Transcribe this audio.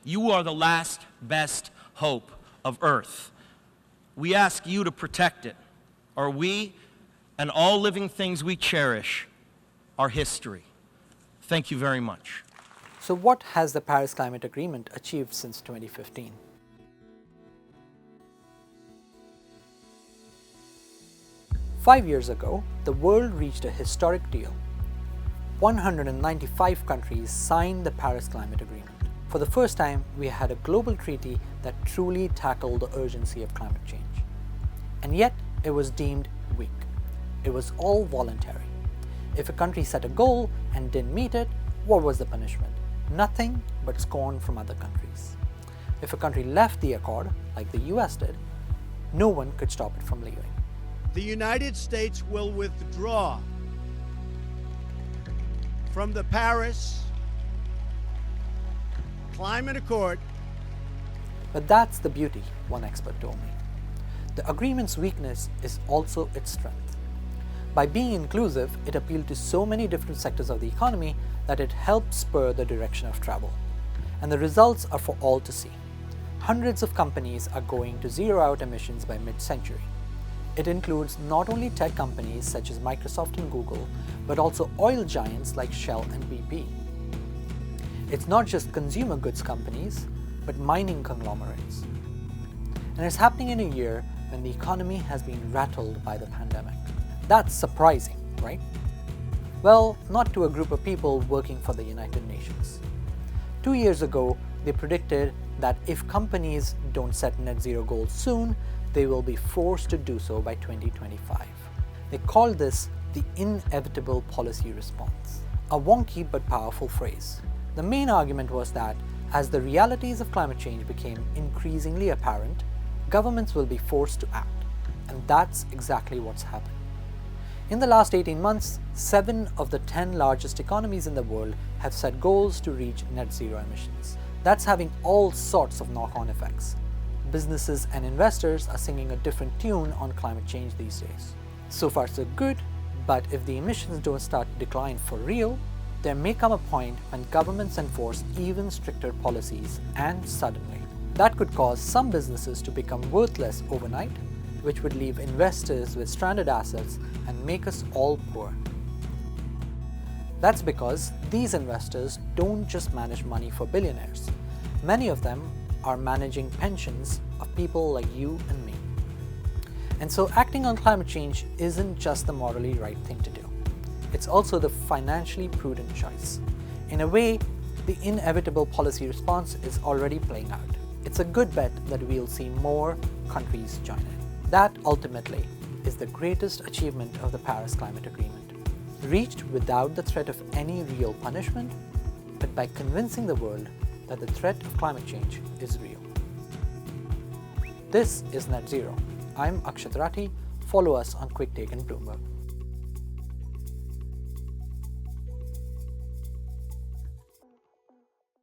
You are the last best hope of Earth. We ask you to protect it, or we and all living things we cherish are history. Thank you very much. So what has the Paris Climate Agreement achieved since 2015? Five years ago, the world reached a historic deal. 195 countries signed the Paris Climate Agreement. For the first time, we had a global treaty that truly tackled the urgency of climate change. And yet, it was deemed weak. It was all voluntary. If a country set a goal and didn't meet it, what was the punishment? Nothing but scorn from other countries. If a country left the accord, like the US did, no one could stop it from leaving. The United States will withdraw from the Paris Climate Accord. But that's the beauty, one expert told me. The agreement's weakness is also its strength. By being inclusive, it appealed to so many different sectors of the economy that it helped spur the direction of travel. And the results are for all to see. Hundreds of companies are going to zero out emissions by mid-century. It includes not only tech companies such as Microsoft and Google, but also oil giants like Shell and BP. It's not just consumer goods companies, but mining conglomerates. And it's happening in a year when the economy has been rattled by the pandemic. That's surprising, right? Well, not to a group of people working for the United Nations. 2 years ago, they predicted that if companies don't set net zero goals soon, they will be forced to do so by 2025. They called this the inevitable policy response, a wonky but powerful phrase. The main argument was that as the realities of climate change became increasingly apparent, governments will be forced to act, and that's exactly what's happened. In the last 18 months, 7 of the 10 largest economies in the world have set goals to reach net zero emissions. That's having all sorts of knock-on effects. Businesses and investors are singing a different tune on climate change these days. So far so good, but if the emissions don't start to decline for real, there may come a point when governments enforce even stricter policies, and suddenly. That could cause some businesses to become worthless overnight, which would leave investors with stranded assets and make us all poor. That's because these investors don't just manage money for billionaires. Many of them are managing pensions of people like you and me. And so acting on climate change isn't just the morally right thing to do. It's also the financially prudent choice. In a way, the inevitable policy response is already playing out. It's a good bet that we'll see more countries join in. That ultimately is the greatest achievement of the Paris Climate Agreement, reached without the threat of any real punishment, but by convincing the world that the threat of climate change is real. This is Net Zero. I'm Akshat Rathi. Follow us on Quicktake and Bloomberg.